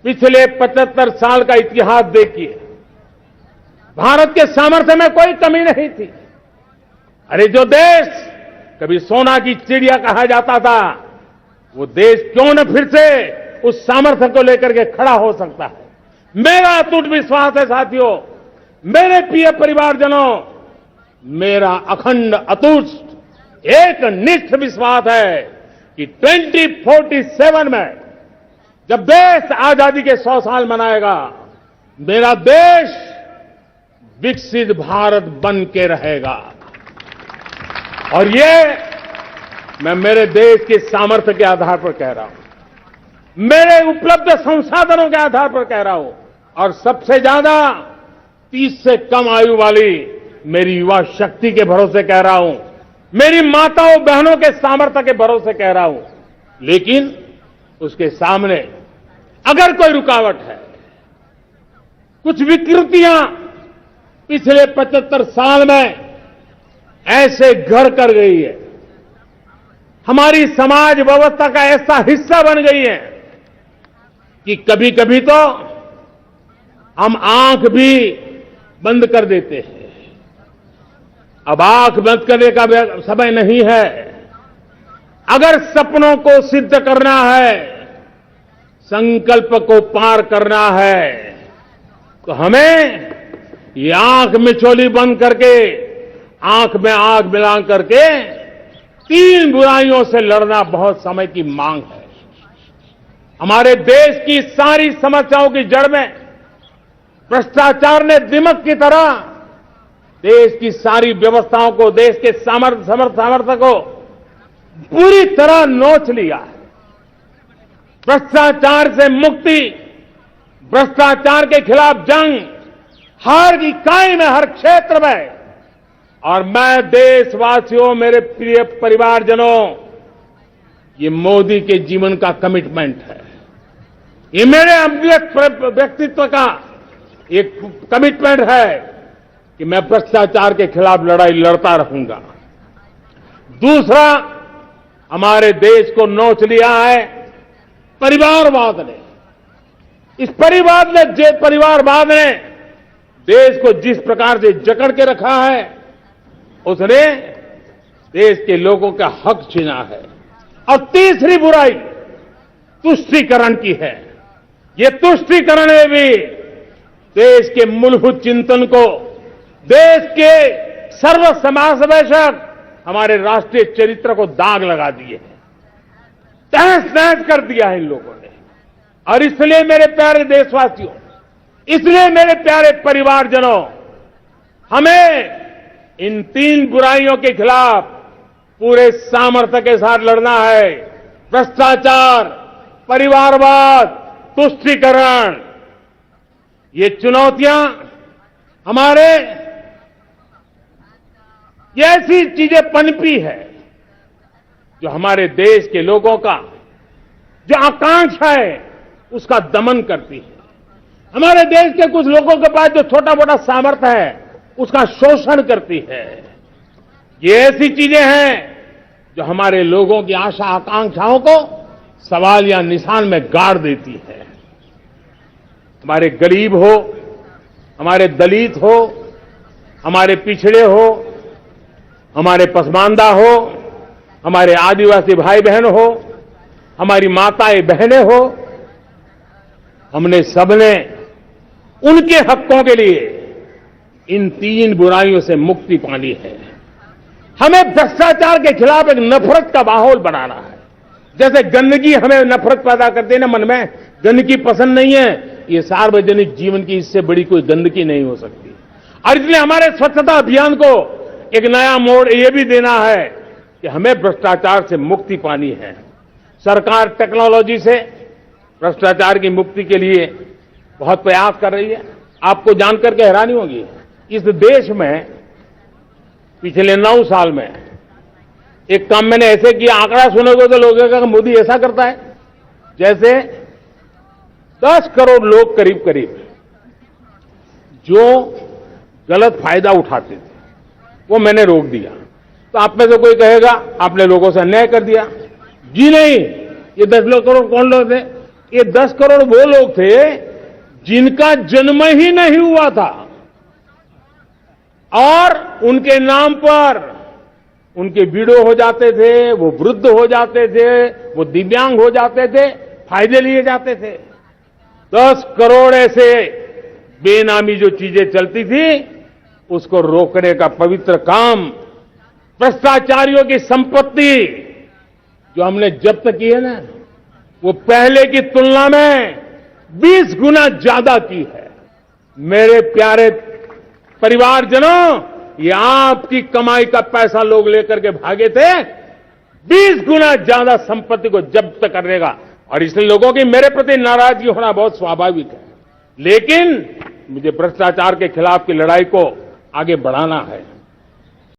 पिछले 75 साल का इतिहास देखिए, भारत के सामर्थ्य में कोई कमी नहीं थी। अरे जो देश कभी सोना की चिड़िया कहा जाता था, वो देश क्यों न फिर से उस सामर्थ्य को लेकर के खड़ा हो सकता है। मेरा अटूट विश्वास है साथियों, मेरे प्रिय परिवारजनों, मेरा अखंड अतुष्ट एक निष्ठ विश्वास है कि 2047 में जब देश आजादी के 100 साल मनाएगा, मेरा देश विकसित भारत बन के रहेगा। और ये मैं मेरे देश के सामर्थ्य के आधार पर कह रहा हूं, मेरे उपलब्ध संसाधनों के आधार पर कह रहा हूं, और सबसे ज्यादा 30 से कम आयु वाली मेरी युवा शक्ति के भरोसे कह रहा हूं, मेरी माताओं बहनों के सामर्थ्य के भरोसे कह रहा हूं। लेकिन उसके सामने अगर कोई रुकावट है, कुछ विकृतियां पिछले 75 साल में ऐसे घर कर गई है, हमारी समाज व्यवस्था का ऐसा हिस्सा बन गई है कि कभी कभी तो हम आंख भी बंद कर देते हैं। अब आंख बंद करने का समय नहीं है। अगर सपनों को सिद्ध करना है, संकल्प को पार करना है, तो हमें ये आंख मिचौली बंद करके, आंख में आंख मिला करके 3 बुराइयों से लड़ना बहुत समय की मांग है। हमारे देश की सारी समस्याओं की जड़ में भ्रष्टाचार ने दिमक की तरह देश की सारी व्यवस्थाओं को, देश के सामर्थ्य को पूरी तरह नोच लिया है। भ्रष्टाचार से मुक्ति, भ्रष्टाचार के खिलाफ जंग हर इकाई में, हर क्षेत्र में। और मैं देशवासियों, मेरे प्रिय परिवारजनों, ये मोदी के जीवन का कमिटमेंट है। ये मेरे व्यक्तित्व का एक कमिटमेंट है कि मैं भ्रष्टाचार के खिलाफ लड़ाई लड़ता रहूंगा। दूसरा, हमारे देश को नोच लिया है परिवारवाद ने। इस परिवारवाद ने देश को जिस प्रकार से जकड़ के रखा है, उसने देश के लोगों का हक छीना है। और तीसरी बुराई तुष्टीकरण की है। ये तुष्टीकरण में भी देश के मूलभूत चिंतन को, देश के सर्वसमावेशक हमारे राष्ट्रीय चरित्र को दाग लगा दिए हैं, तहस-नहस कर दिया है इन लोगों ने। और इसलिए मेरे प्यारे देशवासियों, इसलिए मेरे प्यारे परिवारजनों, हमें इन 3 बुराइयों के खिलाफ पूरे सामर्थ्य के साथ लड़ना है। भ्रष्टाचार, परिवारवाद, तुष्टीकरण, ये चुनौतियां हमारे ये ऐसी चीजें पनपी है जो हमारे देश के लोगों का जो आकांक्षा है उसका दमन करती है। हमारे देश के कुछ लोगों के पास जो छोटा मोटा सामर्थ्य है उसका शोषण करती है। ये ऐसी चीजें हैं जो हमारे लोगों की आशा आकांक्षाओं को सवाल या निशान में गाड़ देती है। हमारे गरीब हो, हमारे दलित हो, हमारे पिछड़े हो, हमारे पसमानदा हो, हमारे आदिवासी भाई बहन हो, हमारी माताएं बहनें हो, हमने सबने उनके हकों के लिए इन 3 बुराइयों से मुक्ति पानी है। हमें भ्रष्टाचार के खिलाफ एक नफरत का माहौल बनाना है। जैसे गंदगी हमें नफरत पैदा करती है ना मन में, गंदगी पसंद नहीं है, ये सार्वजनिक जीवन की इससे बड़ी कोई गंदगी नहीं हो सकती। और इसलिए हमारे स्वच्छता अभियान को एक नया मोड़ ये भी देना है कि हमें भ्रष्टाचार से मुक्ति पानी है। सरकार टेक्नोलॉजी से भ्रष्टाचार की मुक्ति के लिए बहुत प्रयास कर रही है। आपको जानकर के हैरानी होगी, इस देश में पिछले 9 साल में एक काम मैंने ऐसे किया, आंकड़ा सुनोगे तो लोगों का मोदी ऐसा करता है जैसे 10 करोड़ लोग करीब करीब जो गलत फायदा उठाते थे वो मैंने रोक दिया। तो आप में से कोई कहेगा आपने लोगों से अन्याय कर दिया। जी नहीं, ये 10 करोड़ कौन लोग थे? ये 10 करोड़ वो लोग थे जिनका जन्म ही नहीं हुआ था और उनके नाम पर उनके विडो हो जाते थे, वो वृद्ध हो जाते थे, वो दिव्यांग हो जाते थे, फायदे लिए जाते थे। 10 करोड़ ऐसे बेनामी जो चीजें चलती थी उसको रोकने का पवित्र काम, भ्रष्टाचारियों की संपत्ति जो हमने जब्त की है ना, वो पहले की तुलना में 20 गुना ज्यादा की है। मेरे प्यारे परिवारजनों, ये आपकी कमाई का पैसा लोग लेकर के भागे थे, 20 गुना ज्यादा संपत्ति को जब्त करने का। और इसलिए लोगों की मेरे प्रति नाराजगी होना बहुत स्वाभाविक है, लेकिन मुझे भ्रष्टाचार के खिलाफ की लड़ाई को आगे बढ़ाना है।